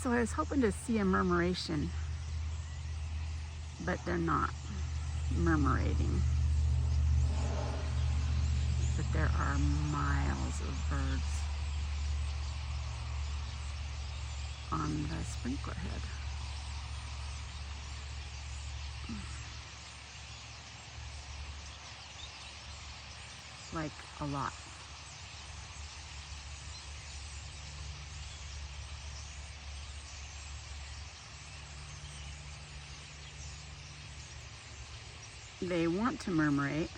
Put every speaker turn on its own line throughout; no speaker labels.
So I was hoping to see a murmuration, but they're not murmurating. But there are miles of birds on the sprinkler head. Like a lot. They want to murmurate.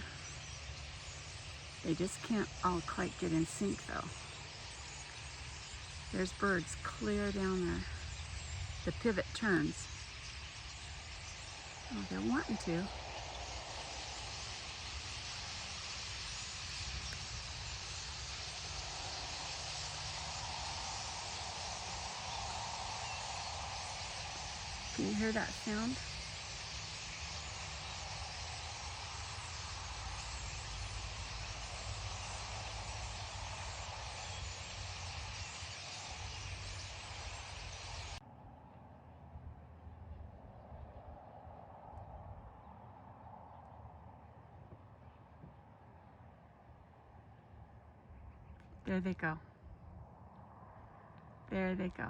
They just can't all quite get in sync though. There's birds clear down there. The pivot turns. Oh, they're wanting to. Can you hear that sound? There they go. There they go.